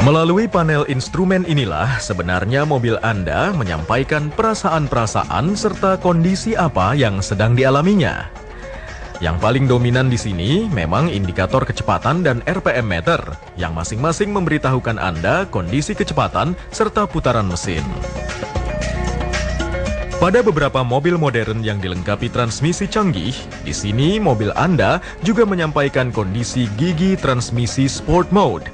Melalui panel instrumen inilah sebenarnya mobil Anda menyampaikan perasaan-perasaan serta kondisi apa yang sedang dialaminya. Yang paling dominan di sini memang indikator kecepatan dan RPM meter yang masing-masing memberitahukan Anda kondisi kecepatan serta putaran mesin. Pada beberapa mobil modern yang dilengkapi transmisi canggih, di sini mobil Anda juga menyampaikan kondisi gigi transmisi Sport Mode.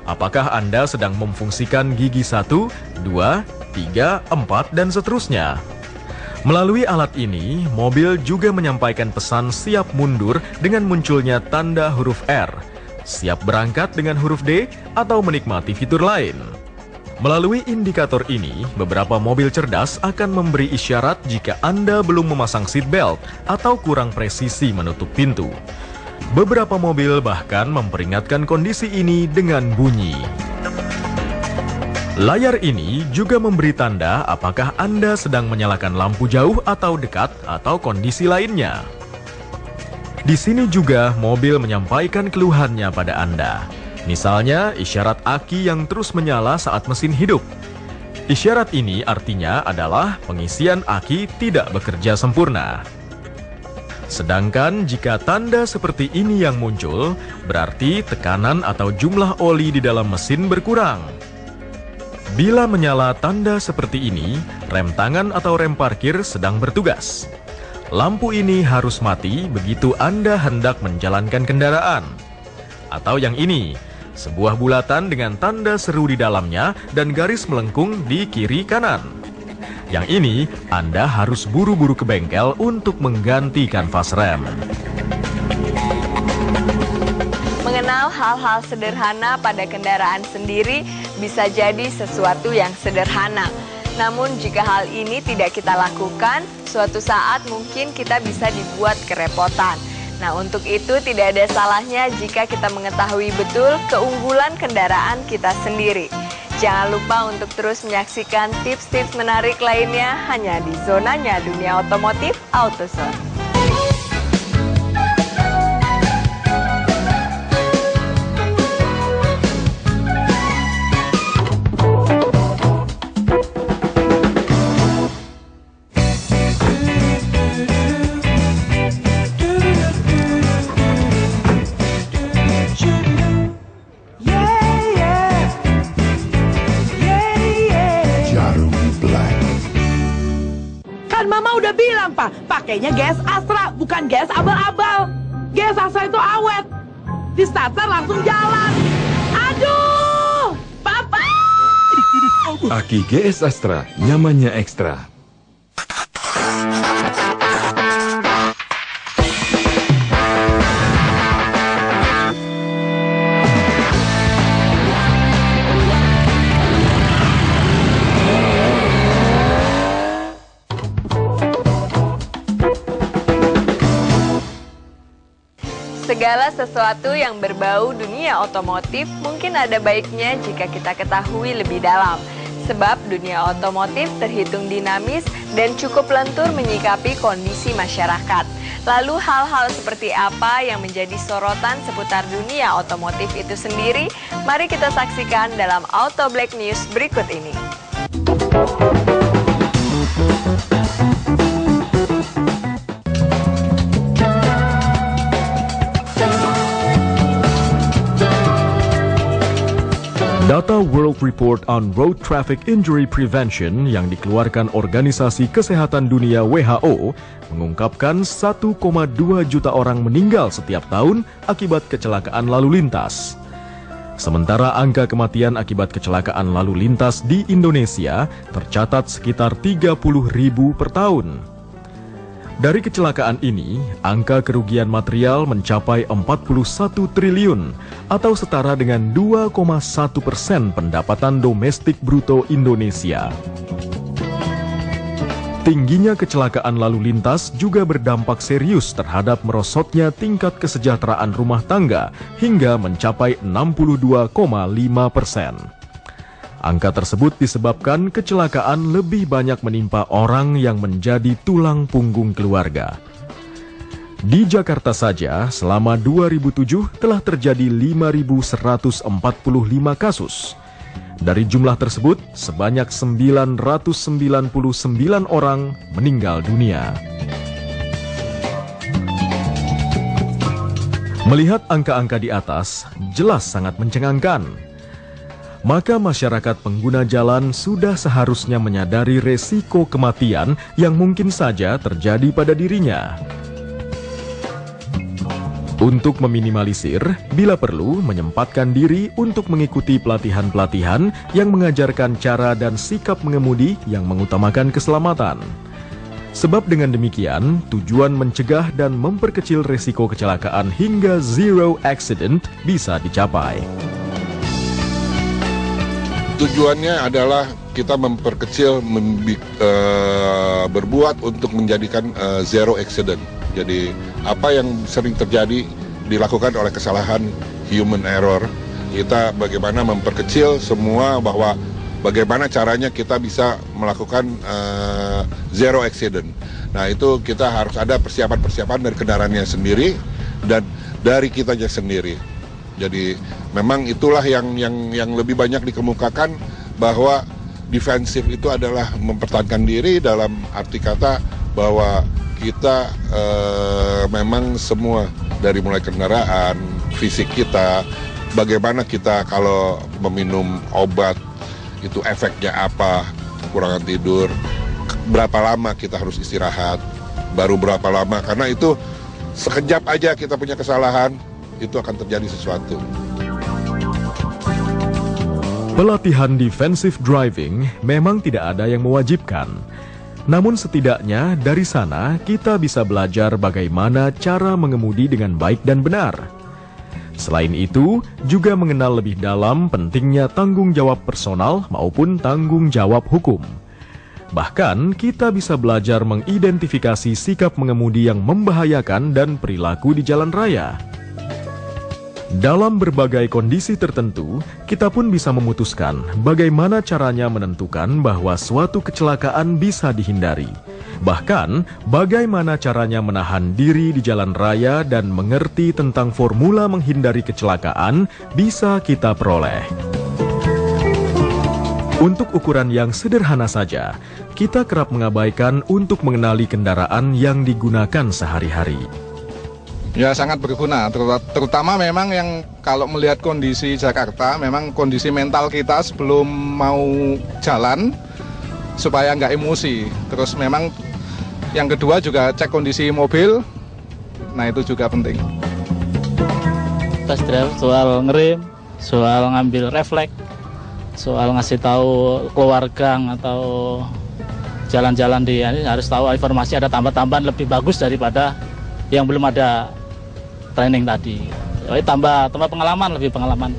Apakah Anda sedang memfungsikan gigi 1, 2, 3, 4, dan seterusnya? Melalui alat ini, mobil juga menyampaikan pesan siap mundur dengan munculnya tanda huruf R, siap berangkat dengan huruf D, atau menikmati fitur lain. Melalui indikator ini, beberapa mobil cerdas akan memberi isyarat jika Anda belum memasang seatbelt atau kurang presisi menutup pintu. Beberapa mobil bahkan memperingatkan kondisi ini dengan bunyi. Layar ini juga memberi tanda apakah Anda sedang menyalakan lampu jauh atau dekat atau kondisi lainnya. Di sini juga mobil menyampaikan keluhannya pada Anda. Misalnya isyarat aki yang terus menyala saat mesin hidup. Isyarat ini artinya adalah pengisian aki tidak bekerja sempurna. Sedangkan jika tanda seperti ini yang muncul, berarti tekanan atau jumlah oli di dalam mesin berkurang. Bila menyala tanda seperti ini, rem tangan atau rem parkir sedang bertugas. Lampu ini harus mati begitu Anda hendak menjalankan kendaraan. Atau yang ini, sebuah bulatan dengan tanda seru di dalamnya dan garis melengkung di kiri kanan. Yang ini, Anda harus buru-buru ke bengkel untuk mengganti kanvas rem. Mengenal hal-hal sederhana pada kendaraan sendiri bisa jadi sesuatu yang sederhana. Namun jika hal ini tidak kita lakukan, suatu saat mungkin kita bisa dibuat kerepotan. Nah, untuk itu tidak ada salahnya jika kita mengetahui betul keunggulan kendaraan kita sendiri. Jangan lupa untuk terus menyaksikan tips-tips menarik lainnya hanya di Zonanya Dunia Otomotif AutoZone. Mama udah bilang, Pak, pakainya gas Astra, bukan gas abal-abal. Gas Astra itu awet. Di starter langsung jalan. Aduh! Papa! Aki GS Astra, nyamannya ekstra. Segala sesuatu yang berbau dunia otomotif mungkin ada baiknya jika kita ketahui lebih dalam. Sebab dunia otomotif terhitung dinamis dan cukup lentur menyikapi kondisi masyarakat. Lalu hal-hal seperti apa yang menjadi sorotan seputar dunia otomotif itu sendiri? Mari kita saksikan dalam Auto Black News berikut ini. Data World Report on Road Traffic Injury Prevention yang dikeluarkan Organisasi Kesehatan Dunia WHO mengungkapkan 1,2 juta orang meninggal setiap tahun akibat kecelakaan lalu lintas. Sementara angka kematian akibat kecelakaan lalu lintas di Indonesia tercatat sekitar 30.000 per tahun. Dari kecelakaan ini, angka kerugian material mencapai 41 triliun atau setara dengan 2,1% pendapatan domestik bruto Indonesia. Tingginya kecelakaan lalu lintas juga berdampak serius terhadap merosotnya tingkat kesejahteraan rumah tangga hingga mencapai 62,5%. Angka tersebut disebabkan kecelakaan lebih banyak menimpa orang yang menjadi tulang punggung keluarga. Di Jakarta saja, selama 2007 telah terjadi 5.145 kasus. Dari jumlah tersebut, sebanyak 999 orang meninggal dunia. Melihat angka-angka di atas, jelas sangat mencengangkan. Maka masyarakat pengguna jalan sudah seharusnya menyadari resiko kematian yang mungkin saja terjadi pada dirinya. Untuk meminimalisir, bila perlu menyempatkan diri untuk mengikuti pelatihan-pelatihan yang mengajarkan cara dan sikap mengemudi yang mengutamakan keselamatan. Sebab dengan demikian, tujuan mencegah dan memperkecil resiko kecelakaan hingga zero accident bisa dicapai. Tujuannya adalah kita memperkecil, berbuat untuk menjadikan zero accident. Jadi apa yang sering terjadi dilakukan oleh kesalahan human error, kita bagaimana memperkecil semua bahwa bagaimana caranya kita bisa melakukan zero accident. Nah itu kita harus ada persiapan-persiapan dari kendaraannya sendiri dan dari kitanya sendiri. Jadi memang itulah yang lebih banyak dikemukakan bahwa defensif itu adalah mempertahankan diri dalam arti kata bahwa kita memang semua dari mulai kendaraan, fisik kita, bagaimana kita kalau meminum obat itu efeknya apa, kekurangan tidur, berapa lama kita harus istirahat, baru berapa lama, karena itu sekejap aja kita punya kesalahan, itu akan terjadi sesuatu. Pelatihan defensive driving memang tidak ada yang mewajibkan. Namun setidaknya dari sana kita bisa belajar bagaimana cara mengemudi dengan baik dan benar. Selain itu, juga mengenal lebih dalam pentingnya tanggung jawab personal maupun tanggung jawab hukum. Bahkan, kita bisa belajar mengidentifikasi sikap mengemudi yang membahayakan dan perilaku di jalan raya. Dalam berbagai kondisi tertentu, kita pun bisa memutuskan bagaimana caranya menentukan bahwa suatu kecelakaan bisa dihindari. Bahkan, bagaimana caranya menahan diri di jalan raya dan mengerti tentang formula menghindari kecelakaan bisa kita peroleh. Untuk ukuran yang sederhana saja, kita kerap mengabaikan untuk mengenali kendaraan yang digunakan sehari-hari. Ya sangat berguna, terutama memang yang kalau melihat kondisi Jakarta, memang kondisi mental kita sebelum mau jalan supaya nggak emosi. Terus memang yang kedua juga cek kondisi mobil, nah itu juga penting. Test drive soal ngerem, soal ngambil refleks, soal ngasih tahu keluarga atau jalan-jalan di ini harus tahu informasi ada tambahan-tambahan lebih bagus daripada yang belum ada training tadi. Tambah pengalaman, lebih pengalaman.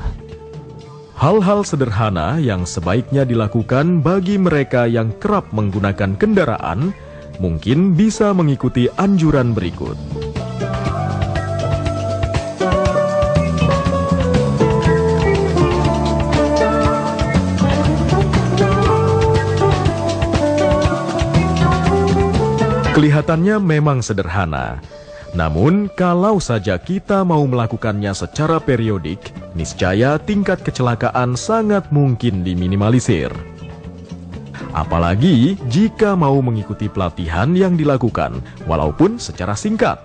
Hal-hal sederhana yang sebaiknya dilakukan bagi mereka yang kerap menggunakan kendaraan mungkin bisa mengikuti anjuran berikut. Kelihatannya memang sederhana. Namun, kalau saja kita mau melakukannya secara periodik, niscaya tingkat kecelakaan sangat mungkin diminimalisir. Apalagi jika mau mengikuti pelatihan yang dilakukan, walaupun secara singkat.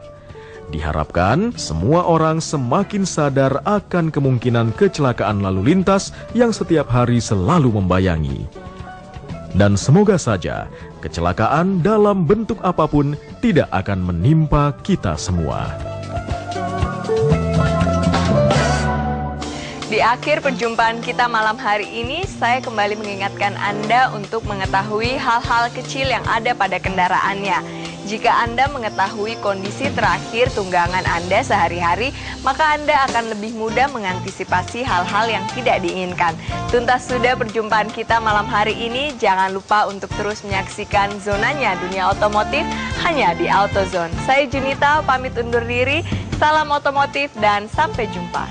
Diharapkan semua orang semakin sadar akan kemungkinan kecelakaan lalu lintas yang setiap hari selalu membayangi. Dan semoga saja kecelakaan dalam bentuk apapun tidak akan menimpa kita semua. Di akhir perjumpaan kita malam hari ini, saya kembali mengingatkan Anda untuk mengetahui hal-hal kecil yang ada pada kendaraannya. Jika Anda mengetahui kondisi terakhir tunggangan Anda sehari-hari, maka Anda akan lebih mudah mengantisipasi hal-hal yang tidak diinginkan. Tuntas sudah perjumpaan kita malam hari ini. Jangan lupa untuk terus menyaksikan Zonanya Dunia Otomotif hanya di AutoZone. Saya Junita, pamit undur diri. Salam otomotif dan sampai jumpa.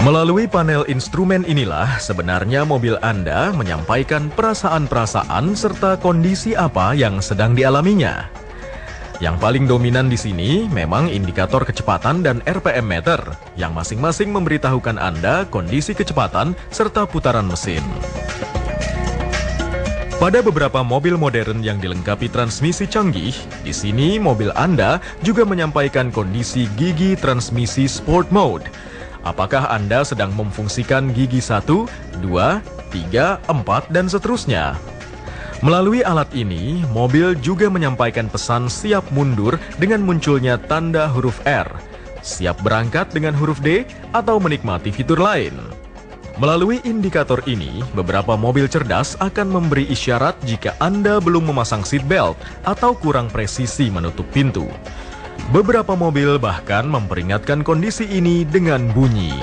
Melalui panel instrumen inilah sebenarnya mobil Anda menyampaikan perasaan-perasaan serta kondisi apa yang sedang dialaminya. Yang paling dominan di sini memang indikator kecepatan dan RPM meter yang masing-masing memberitahukan Anda kondisi kecepatan serta putaran mesin. Pada beberapa mobil modern yang dilengkapi transmisi canggih, di sini mobil Anda juga menyampaikan kondisi gigi transmisi Sport Mode. Apakah Anda sedang memfungsikan gigi 1, 2, 3, 4, dan seterusnya? Melalui alat ini, mobil juga menyampaikan pesan siap mundur dengan munculnya tanda huruf R, siap berangkat dengan huruf D, atau menikmati fitur lain. Melalui indikator ini, beberapa mobil cerdas akan memberi isyarat jika Anda belum memasang seat belt atau kurang presisi menutup pintu. Beberapa mobil bahkan memperingatkan kondisi ini dengan bunyi.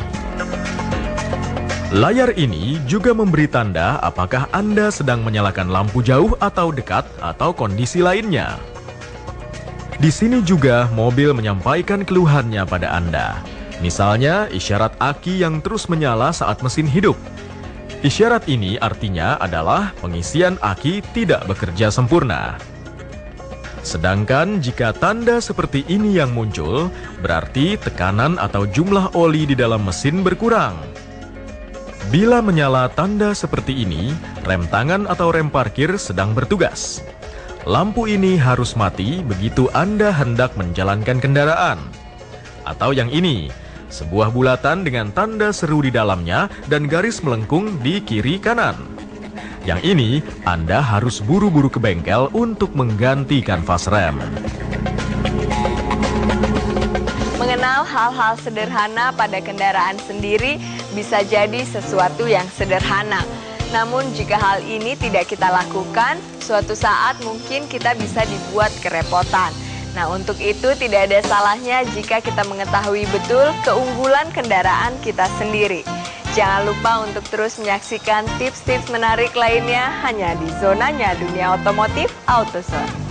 Layar ini juga memberi tanda apakah Anda sedang menyalakan lampu jauh atau dekat atau kondisi lainnya. Di sini juga mobil menyampaikan keluhannya pada Anda. Misalnya isyarat aki yang terus menyala saat mesin hidup. Isyarat ini artinya adalah pengisian aki tidak bekerja sempurna. Sedangkan jika tanda seperti ini yang muncul, berarti tekanan atau jumlah oli di dalam mesin berkurang. Bila menyala tanda seperti ini, rem tangan atau rem parkir sedang bertugas. Lampu ini harus mati begitu Anda hendak menjalankan kendaraan. Atau yang ini, sebuah bulatan dengan tanda seru di dalamnya dan garis melengkung di kiri kanan. Yang ini, Anda harus buru-buru ke bengkel untuk mengganti kanvas rem. Mengenal hal-hal sederhana pada kendaraan sendiri bisa jadi sesuatu yang sederhana. Namun jika hal ini tidak kita lakukan, suatu saat mungkin kita bisa dibuat kerepotan. Nah, untuk itu tidak ada salahnya jika kita mengetahui betul keunggulan kendaraan kita sendiri. Jangan lupa untuk terus menyaksikan tips-tips menarik lainnya hanya di Zonanya Dunia Otomotif AutoZone.